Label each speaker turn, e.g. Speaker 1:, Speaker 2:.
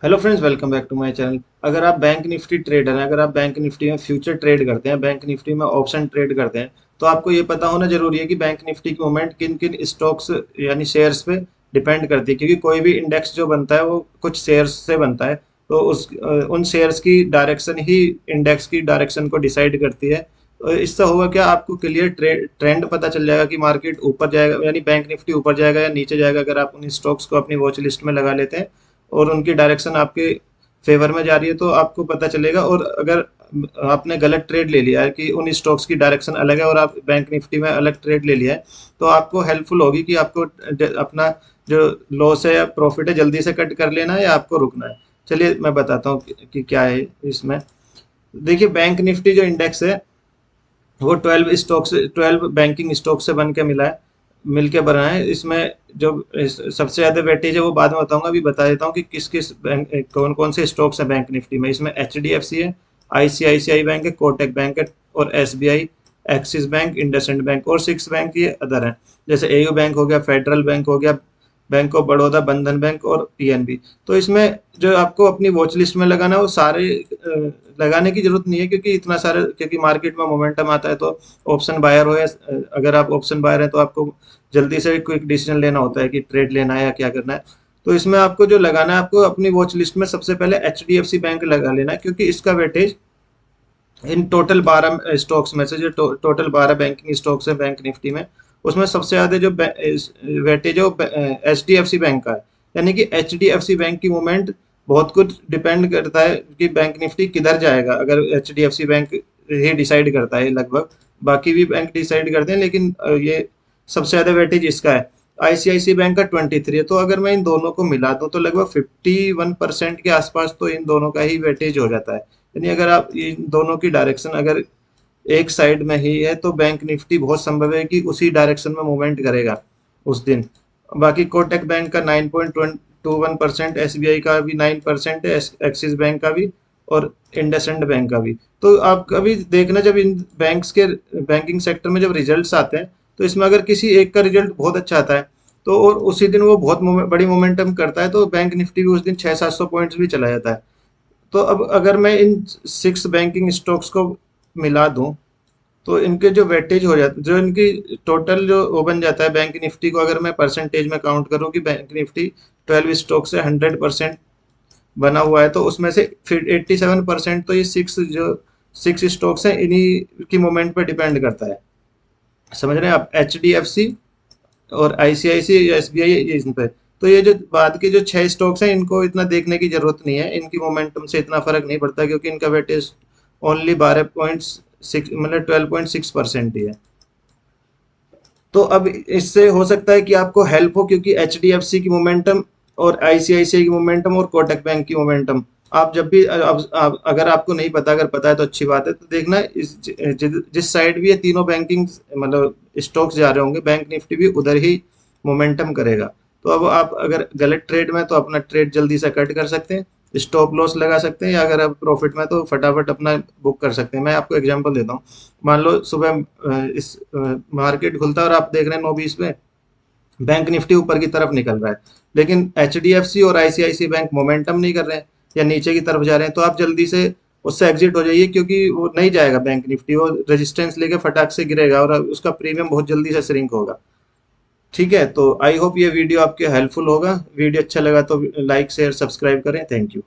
Speaker 1: Hello friends, welcome back to my channel. अगर आप bank Nifty trader हैं, अगर आप बैंक निफ्टी में फ्यूचर ट्रेड करते हैं, बैंक निफ्टी में ऑप्शन ट्रेड करते हैं, तो आपको ये पता होना जरूरी है कि बैंक निफ्टी की मूवमेंट किन किन स्टॉक्स यानी शेयर्स पे डिपेंड करती है। क्योंकि कोई भी इंडेक्स जो बनता है वो कुछ शेयर्स से बनता है। तो उन शेयर्स की डायरेक्शन ही इंडेक्स की डायरेक्शन को डिसाइड करती है। तो इससे होगा क्या, आपको क्लियर ट्रेंड पता चल जाएगा कि मार्केट ऊपर जाएगा यानी बैंक निफ्टी ऊपर जाएगा या नीचे जाएगा, अगर आप उन स्टॉक्स को अपनी वॉच लिस्ट में लगा लेते हैं और उनकी डायरेक्शन आपके फेवर में जा रही है तो आपको पता चलेगा। और अगर आपने गलत ट्रेड ले लिया है कि उन स्टॉक्स की डायरेक्शन अलग है और आप बैंक निफ्टी में अलग ट्रेड ले लिया है, तो आपको हेल्पफुल होगी कि आपको अपना जो लॉस है या प्रॉफिट है जल्दी से कट कर लेना है या आपको रुकना है। चलिए मैं बताता हूँ कि क्या है इसमें। देखिए, बैंक निफ्टी जो इंडेक्स है वो 12 बैंकिंग स्टॉक से बन के मिला है, मिल के बना है। इसमें जो सबसे ज्यादा वेटेज है वो बाद में बताऊंगा, अभी बता देता हूँ कि किस किस बैंक कौन कौन से स्टॉक्स है बैंक निफ्टी में। इसमें HDFC है, ICICI बैंक है, कोटक बैंक है और SBI, axis bank, IndusInd bank और 6 बैंक ये अदर हैं। जैसे AU बैंक हो गया, फेडरल बैंक हो गया, बैंक ऑफ बड़ौदा, बंधन बैंक और PNB। तो इसमें जो आपको अपनी वॉच लिस्ट में लगाना है वो सारे लगाने की जरूरत नहीं है, क्योंकि इतना सारा, क्योंकि मार्केट में मोमेंटम आता है तो ऑप्शन बायर हो या अगर आप ऑप्शन बायर है तो आपको जल्दी से क्विक डिसीजन लेना होता है कि ट्रेड लेना है या क्या करना है। तो इसमें आपको जो लगाना है, आपको अपनी वॉच लिस्ट में सबसे पहले HDFC बैंक लगा लेना है, क्योंकि इसका वेटेज इन टोटल 12 स्टॉक्स में से, जो टोटल 12 बैंकिंग स्टॉक्स है बैंक निफ्टी में, उसमें सबसे ज्यादा जो वेटेज है वो HDFC बैंक का है। यानी कि HDFC बैंक की मूवमेंट बहुत कुछ डिपेंड करता है कि बैंक निफ्टी किधर जाएगा। अगर HDFC बैंक ही डिसाइड करता है लगभग, बाकी भी बैंक डिसाइड करते हैं, लेकिन ये सबसे ज्यादा वेटेज इसका है। ICICI बैंक का 23 है। तो अगर मैं इन दोनों को मिला दूं तो लगभग 51% के आसपास तो इन दोनों का ही वेटेज हो जाता है। यानी अगर आप इन दोनों की डायरेक्शन अगर एक साइड में ही है तो बैंक निफ्टी बहुत संभव है कि उसी डायरेक्शन में मूवमेंट करेगा उस दिन। बाकी कोटक बैंक का 9.21%, SBI का भी 9% है, एक्सिस बैंक का भी और इंडसइंड बैंक का भी। तो आप कभी देखना, जब इन बैंक्स के बैंकिंग सेक्टर में जब रिजल्ट्स आते हैं तो इसमें अगर किसी एक का रिजल्ट बहुत अच्छा आता है तो और उसी दिन वो बहुत बड़ी मोमेंटम करता है तो बैंक निफ्टी भी उस दिन 600-700 पॉइंट्स भी चला जाता है। तो अब अगर मैं इन 6 बैंकिंग स्टॉक्स को मिला दूं तो इनके जो वेटेज हो जाता है, जो इनकी टोटल जो वो बन जाता है बैंक निफ्टी को, अगर मैं परसेंटेज में काउंट करूं कि बैंक निफ्टी 12 स्टॉक से 100% बना हुआ है, तो उसमें से फिर 87% तो ये 6 स्टॉक्स हैं, इन्हीं की मूवमेंट पर डिपेंड करता है। समझ रहे हैं आप? HDFC और ICICI या SBI इन पे। तो ये जो बाद के जो 6 स्टॉक्स हैं इनको इतना देखने की जरूरत नहीं है, इनकी मोमेंटम से इतना फर्क नहीं पड़ता, क्योंकि इनका वेटेज ओनली 12.6 मतलब 12.6% ही है। तो अब इससे हो सकता है कि आपको हेल्प हो, क्योंकि HDFC की मोमेंटम और ICICI की मोमेंटम और कोटक बैंक की मोमेंटम, आप जब भी अगर आपको नहीं पता, अगर पता है तो अच्छी बात है। तो देखना जिस साइड भी ये तीनों बैंकिंग मतलब स्टॉक्स जा रहे होंगे, बैंक निफ्टी भी उधर ही मोमेंटम करेगा। तो अब आप अगर गलत ट्रेड में तो अपना ट्रेड जल्दी से कट कर सकते हैं, स्टॉप लॉस लगा सकते हैं, या अगर आप प्रॉफिट में तो फटाफट अपना बुक कर सकते हैं। मैं आपको एग्जांपल देता हूँ। मान लो सुबह इस मार्केट खुलता है और आप देख रहे हैं 9:20 पे बैंक निफ्टी ऊपर की तरफ निकल रहा है, लेकिन HDFC और ICICI बैंक मोमेंटम नहीं कर रहे हैं या नीचे की तरफ जा रहे हैं, तो आप जल्दी से उससे एग्जिट हो जाइए, क्योंकि वो नहीं जाएगा बैंक निफ्टी, वो रेजिस्टेंस लेके फटाक से गिरेगा और उसका प्रीमियम बहुत जल्दी से श्रिंक होगा। ठीक है, तो आई होप ये वीडियो आपके हेल्पफुल होगा। वीडियो अच्छा लगा तो लाइक शेयर सब्सक्राइब करें। Thank you.